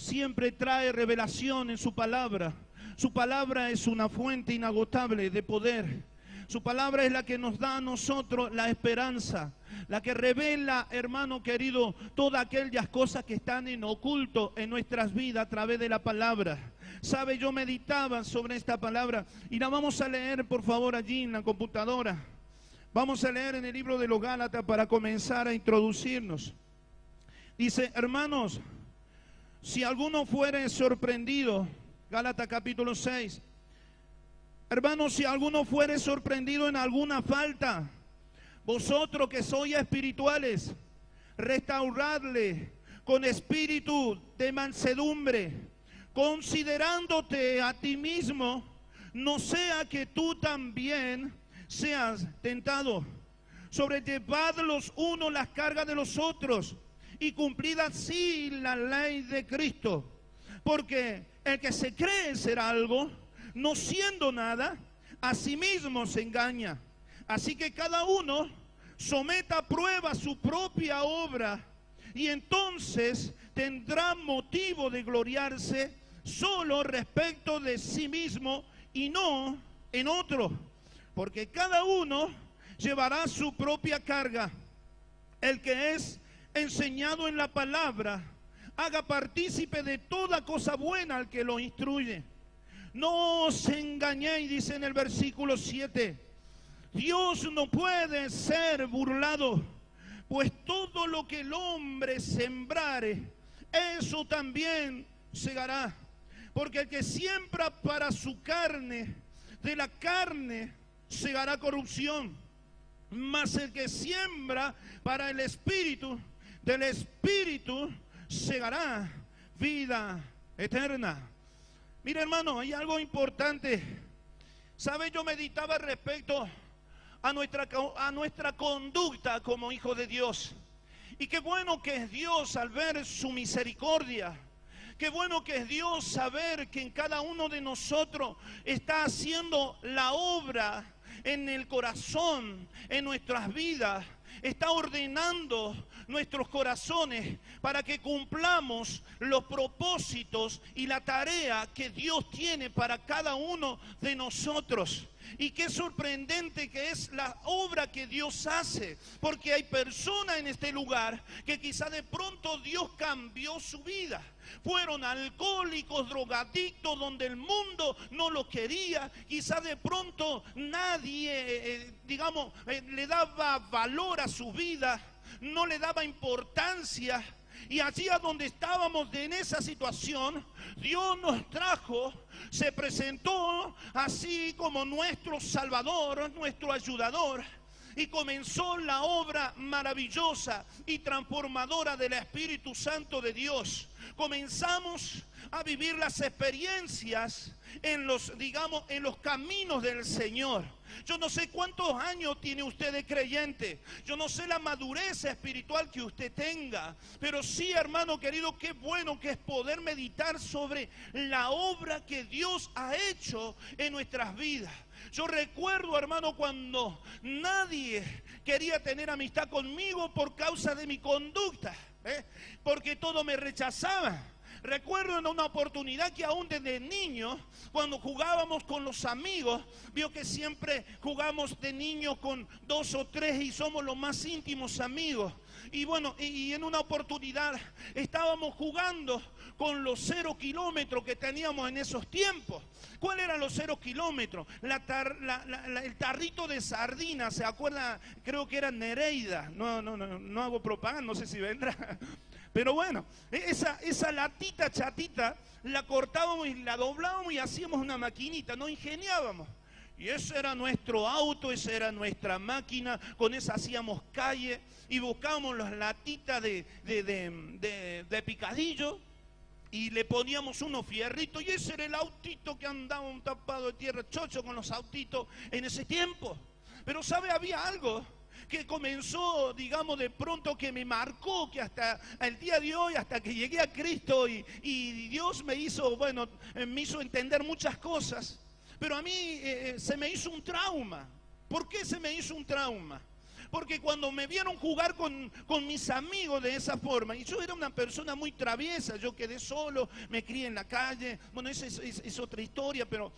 siempre trae revelación en su palabra. Su palabra es una fuente inagotable de poder. Su palabra es la que nos da a nosotros la esperanza, la que revela, hermano querido, todas aquellas cosas que están en oculto en nuestras vidas a través de la palabra. Sabe, yo meditaba sobre esta palabra y la vamos a leer, por favor, allí en la computadora. Vamos a leer en el libro de los Gálatas para comenzar a introducirnos. Dice, hermanos, si alguno fuere sorprendido, Gálatas capítulo 6, hermanos, si alguno fuere sorprendido en alguna falta, vosotros que sois espirituales, restauradle con espíritu de mansedumbre, considerándote a ti mismo, no sea que tú también seas tentado. Sobrellevad los unos las cargas de los otros y cumplid así la ley de Cristo. Porque el que se cree ser algo, no siendo nada, a sí mismo se engaña. Así que cada uno someta a prueba su propia obra y entonces tendrá motivo de gloriarse solo respecto de sí mismo y no en otro. Porque cada uno llevará su propia carga. El que es enseñado en la palabra, haga partícipe de toda cosa buena al que lo instruye. No os engañéis, dice en el versículo 7. Dios no puede ser burlado, pues todo lo que el hombre sembrare, eso también segará. Porque el que siembra para su carne, de la carne segará corrupción. Mas el que siembra para el Espíritu, del Espíritu segará vida eterna. Mire, hermano, hay algo importante. ¿Sabe? Yo meditaba respecto a nuestra conducta como hijo de Dios. Y qué bueno que es Dios al ver su misericordia. Qué bueno que es Dios saber que en cada uno de nosotros está haciendo la obra en el corazón, en nuestras vidas. Está ordenando nuestros corazones para que cumplamos los propósitos y la tarea que Dios tiene para cada uno de nosotros. Y qué sorprendente que es la obra que Dios hace, porque hay personas en este lugar que quizá de pronto Dios cambió su vida. Fueron alcohólicos, drogadictos, donde el mundo no los quería. Quizá de pronto nadie, le daba valor a su vida, no le daba importancia. Y allí a donde estábamos en esa situación, Dios nos trajo, se presentó así como nuestro Salvador, nuestro ayudador. Y comenzó la obra maravillosa y transformadora del Espíritu Santo de Dios. Comenzamos a vivir las experiencias en los caminos del Señor. Yo no sé cuántos años tiene usted de creyente, yo no sé la madurez espiritual que usted tenga, pero sí, hermano querido, qué bueno que es poder meditar sobre la obra que Dios ha hecho en nuestras vidas. Yo recuerdo, hermano, cuando nadie quería tener amistad conmigo por causa de mi conducta, porque todo me rechazaba. Recuerdo en una oportunidad que aún desde niño, cuando jugábamos con los amigos, vio que siempre jugamos de niño con 2 o 3 y somos los más íntimos amigos. Y bueno, y en una oportunidad estábamos jugando con los 0 kilómetros que teníamos en esos tiempos. ¿Cuáles eran los 0 kilómetros? El tarrito de sardinas, ¿se acuerda? Creo que era Nereida. No hago propaganda, no sé si vendrá. Pero bueno, esa latita chatita la cortábamos y la doblábamos y hacíamos una maquinita, nos ingeniábamos. Y ese era nuestro auto, esa era nuestra máquina, con esa hacíamos calle y buscábamos las latitas de picadillo y le poníamos unos fierritos y ese era el autito que andaba un tapado de tierra, chocho con los autitos en ese tiempo. Pero ¿sabe? Había algo que comenzó, de pronto que me marcó, que hasta el día de hoy, hasta que llegué a Cristo y Dios me hizo entender muchas cosas, pero a mí se me hizo un trauma. ¿Por qué se me hizo un trauma? Porque cuando me vieron jugar con mis amigos de esa forma, y yo era una persona muy traviesa, yo quedé solo, me crié en la calle, bueno, esa es otra historia, pero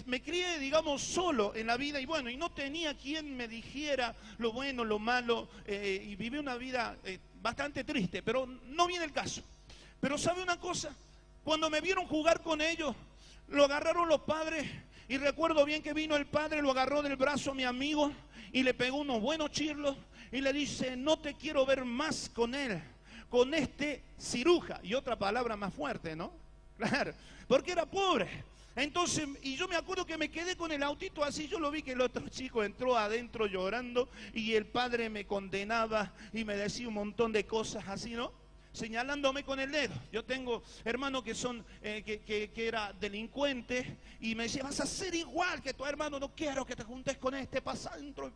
me crié, digamos, solo en la vida, y bueno, y no tenía quien me dijera lo bueno, lo malo, y viví una vida bastante triste, pero no viene el caso. Pero ¿sabe una cosa? Cuando me vieron jugar con ellos, lo agarraron los padres, y recuerdo bien que vino el padre, lo agarró del brazo a mi amigo y le pegó unos buenos chirlos y le dice: no te quiero ver más con él, con este ciruja. Y otra palabra más fuerte, ¿no? Claro, porque era pobre. Entonces, y yo me acuerdo que me quedé con el autito así, yo lo vi que el otro chico entró adentro llorando y el padre me condenaba y me decía un montón de cosas así, ¿no? Señalándome con el dedo. Yo tengo hermanos que son que era delincuentes y me decía: vas a ser igual que tu hermano, no quiero que te juntes con este, pasa adentro.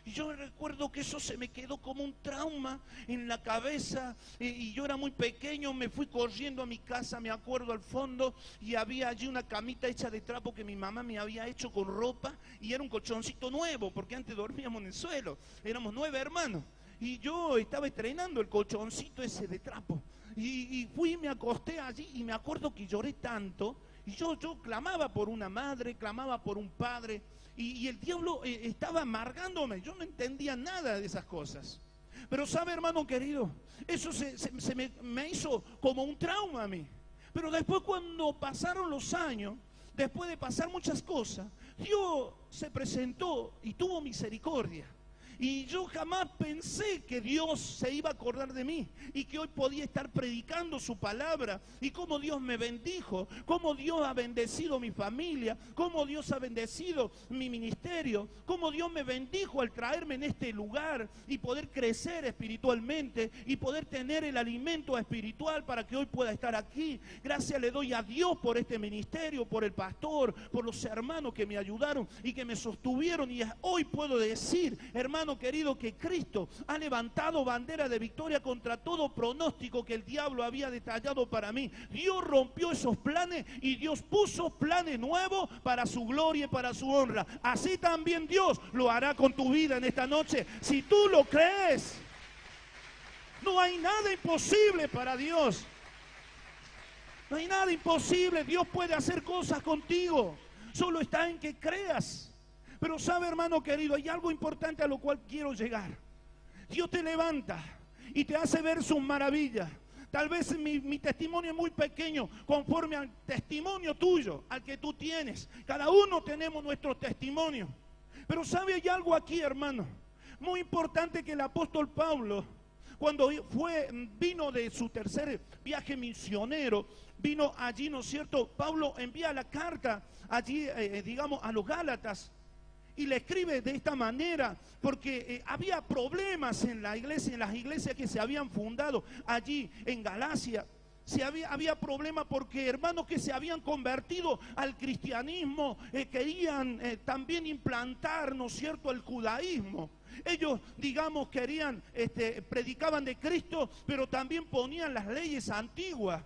Y yo recuerdo que eso se me quedó como un trauma en la cabeza, y yo era muy pequeño, me fui corriendo a mi casa, me acuerdo, al fondo, y había allí una camita hecha de trapo que mi mamá me había hecho con ropa, y era un colchoncito nuevo, porque antes dormíamos en el suelo, éramos 9 hermanos. Y yo estaba estrenando el colchoncito ese de trapo. Y fui y me acosté allí y me acuerdo que lloré tanto. Y yo clamaba por una madre, clamaba por un padre. Y el diablo estaba amargándome. Yo no entendía nada de esas cosas. Pero sabe, hermano querido, eso me hizo como un trauma a mí. Pero después, cuando pasaron los años, después de pasar muchas cosas, Dios se presentó y tuvo misericordia. Y yo jamás pensé que Dios se iba a acordar de mí y que hoy podía estar predicando su palabra, y cómo Dios me bendijo, cómo Dios ha bendecido mi familia, cómo Dios ha bendecido mi ministerio, cómo Dios me bendijo al traerme en este lugar y poder crecer espiritualmente y poder tener el alimento espiritual para que hoy pueda estar aquí. Gracias le doy a Dios por este ministerio, por el pastor, por los hermanos que me ayudaron y que me sostuvieron, y hoy puedo decir, hermano querido, que Cristo ha levantado bandera de victoria contra todo pronóstico que el diablo había detallado para mí. Dios rompió esos planes y Dios puso planes nuevos para su gloria y para su honra. Así también Dios lo hará con tu vida en esta noche, si tú lo crees. No hay nada imposible para Dios. No hay nada imposible. Dios puede hacer cosas contigo. Solo está en que creas. Pero sabe, hermano querido, hay algo importante a lo cual quiero llegar. Dios te levanta y te hace ver sus maravillas. Tal vez mi testimonio es muy pequeño conforme al testimonio tuyo, al que tú tienes. Cada uno tenemos nuestro testimonio. Pero sabe, hay algo aquí, hermano, muy importante, que el apóstol Pablo, cuando vino de su tercer viaje misionero, vino allí, ¿no es cierto? Pablo envía la carta allí, digamos, a los Gálatas. Y le escribe de esta manera porque había problemas en la iglesia, en las iglesias que se habían fundado allí en Galacia. Había problemas porque hermanos que se habían convertido al cristianismo querían también implantar, ¿no es cierto?, el judaísmo. Ellos, digamos, predicaban de Cristo, pero también ponían las leyes antiguas,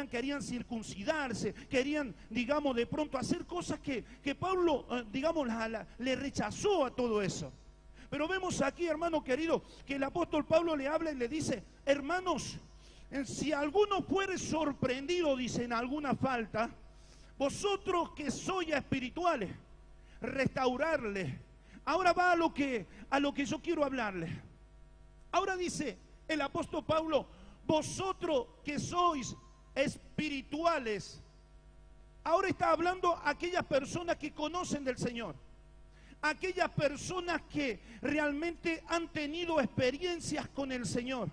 querían circuncidarse, querían, digamos, de pronto hacer cosas que Pablo, digamos, le rechazó a todo eso. Pero vemos aquí, hermano querido, que el apóstol Pablo le habla y le dice: hermanos, si alguno fuere sorprendido, dice, en alguna falta, vosotros que sois espirituales, restaurarle. Ahora va a lo que yo quiero hablarle. Ahora dice el apóstol Pablo: vosotros que sois espirituales. Ahora está hablando a aquellas personas que conocen del Señor, aquellas personas que realmente han tenido experiencias con el Señor,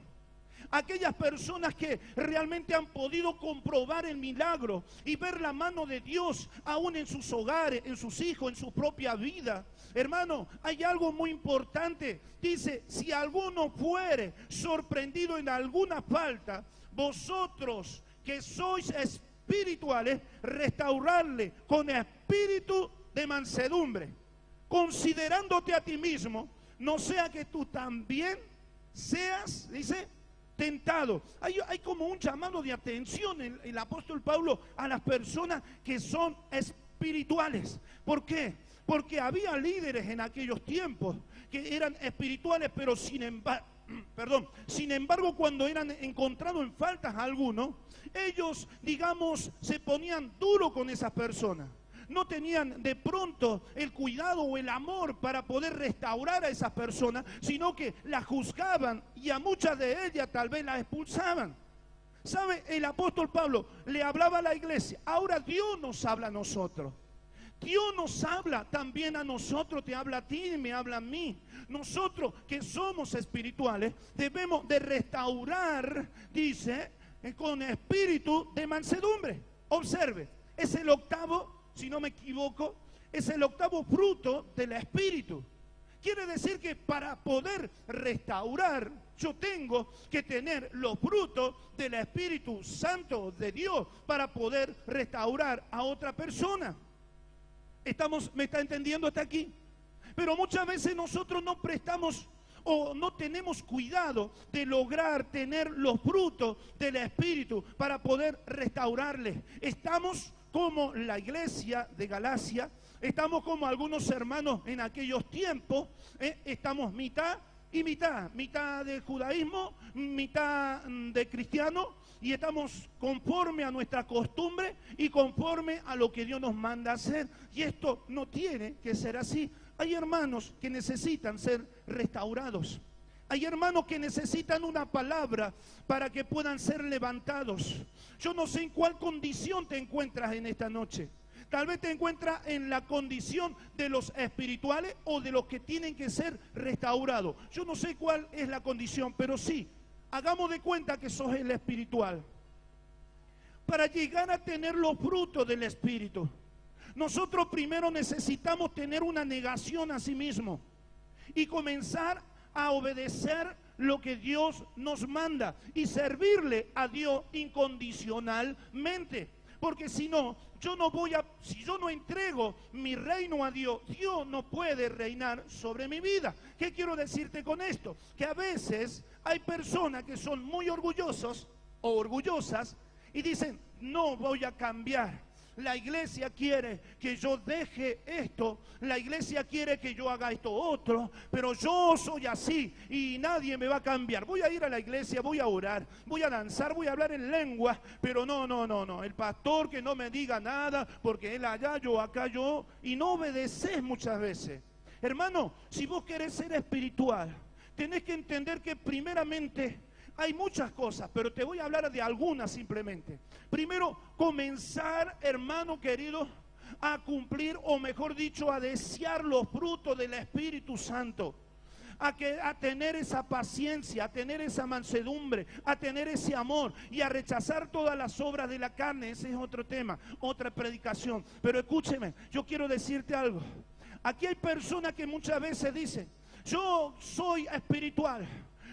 aquellas personas que realmente han podido comprobar el milagro y ver la mano de Dios aún en sus hogares, en sus hijos, en su propia vida. Hermano, hay algo muy importante. Dice: si alguno fuere sorprendido en alguna falta, vosotros que sois espirituales, restaurarle con espíritu de mansedumbre, considerándote a ti mismo, no sea que tú también seas, dice, tentado. Hay como un llamado de atención en el apóstol Pablo a las personas que son espirituales, espirituales. ¿Por qué? Porque había líderes en aquellos tiempos que eran espirituales, pero sin embargo, cuando eran encontrados en faltas algunos, ellos, digamos, se ponían duro con esas personas. No tenían de pronto el cuidado o el amor para poder restaurar a esas personas, sino que las juzgaban y a muchas de ellas tal vez las expulsaban. ¿Sabe? El apóstol Pablo le hablaba a la iglesia. Ahora Dios nos habla a nosotros. Dios nos habla también a nosotros, te habla a ti y me habla a mí. Nosotros que somos espirituales debemos de restaurar, dice, con espíritu de mansedumbre. Observe, es el octavo, si no me equivoco, es el octavo fruto del espíritu. Quiere decir que para poder restaurar, yo tengo que tener los frutos del Espíritu Santo de Dios para poder restaurar a otra persona. ¿Me está entendiendo hasta aquí? Pero muchas veces nosotros no prestamos o no tenemos cuidado de lograr tener los frutos del Espíritu para poder restaurarles. Estamos como la iglesia de Galacia, estamos como algunos hermanos en aquellos tiempos, estamos mitad y mitad de judaísmo, mitad de cristiano, y estamos conforme a nuestra costumbre y conforme a lo que Dios nos manda hacer. Y esto no tiene que ser así. Hay hermanos que necesitan ser restaurados. Hay hermanos que necesitan una palabra para que puedan ser levantados. Yo no sé en cuál condición te encuentras en esta noche. Tal vez te encuentras en la condición de los espirituales o de los que tienen que ser restaurados. Yo no sé cuál es la condición, pero sí, hagamos de cuenta que sos el espiritual. Para llegar a tener los frutos del Espíritu, nosotros primero necesitamos tener una negación a sí mismo y comenzar a obedecer lo que Dios nos manda y servirle a Dios incondicionalmente. Porque si no, si yo no entrego mi reino a Dios, Dios no puede reinar sobre mi vida. ¿Qué quiero decirte con esto? Que a veces hay personas que son muy orgullosos o orgullosas y dicen, no voy a cambiar. La iglesia quiere que yo deje esto, la iglesia quiere que yo haga esto otro, pero yo soy así y nadie me va a cambiar. Voy a ir a la iglesia, voy a orar, voy a danzar, voy a hablar en lengua, pero no, el pastor que no me diga nada, porque él allá, yo acá, yo, y no obedeces muchas veces. Hermano, si vos querés ser espiritual, tenés que entender que primeramente hay muchas cosas, pero te voy a hablar de algunas simplemente. Primero, comenzar, hermano querido, a cumplir, o mejor dicho, a desear los frutos del Espíritu Santo. A tener esa paciencia, a tener esa mansedumbre, a tener ese amor y a rechazar todas las obras de la carne. Ese es otro tema, otra predicación. Pero escúcheme, yo quiero decirte algo. Aquí hay personas que muchas veces dicen, yo soy espiritual,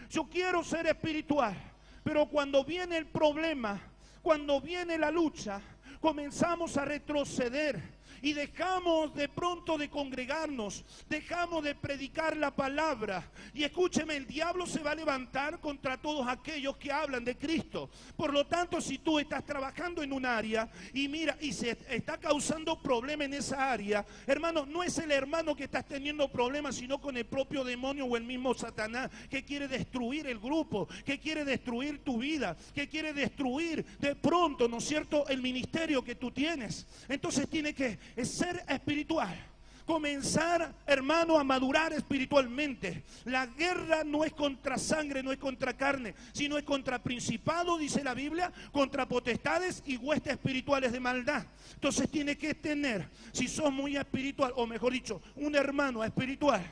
yo quiero ser espiritual, pero cuando viene el problema, cuando viene la lucha, comenzamos a retroceder y dejamos de pronto de congregarnos, dejamos de predicar la palabra. Y escúcheme, el diablo se va a levantar contra todos aquellos que hablan de Cristo. Por lo tanto, si tú estás trabajando en un área y mira, y se está causando problema en esa área, hermano, no es el hermano que estás teniendo problemas, sino con el propio demonio o el mismo Satanás que quiere destruir el grupo, que quiere destruir tu vida, que quiere destruir de pronto, ¿no es cierto?, el ministerio que tú tienes. Entonces tiene que ser espiritual, comenzar, hermano, a madurar espiritualmente. La guerra no es contra sangre, no es contra carne, sino es contra principados, dice la Biblia, contra potestades y huestes espirituales de maldad. Entonces tiene que tener, si sos muy espiritual, o mejor dicho, un hermano espiritual,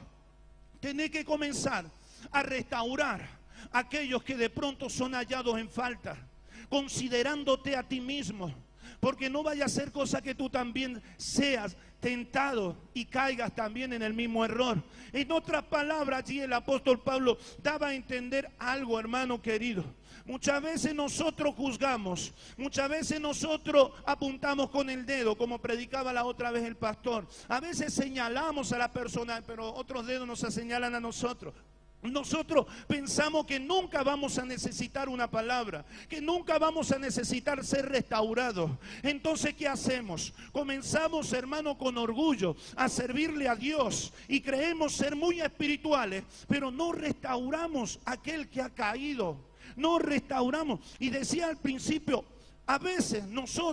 tiene que comenzar a restaurar a aquellos que de pronto son hallados en falta, considerándote a ti mismo. Porque no vaya a ser cosa que tú también seas tentado y caigas también en el mismo error. En otras palabras, allí el apóstol Pablo daba a entender algo, hermano querido. Muchas veces nosotros juzgamos, muchas veces nosotros apuntamos con el dedo, como predicaba la otra vez el pastor. A veces señalamos a la persona, pero otros dedos nos señalan a nosotros. Nosotros pensamos que nunca vamos a necesitar una palabra, que nunca vamos a necesitar ser restaurados. Entonces, ¿qué hacemos? Comenzamos, hermano, con orgullo a servirle a Dios y creemos ser muy espirituales, pero no restauramos a aquel que ha caído. No restauramos. Y decía al principio, a veces nosotros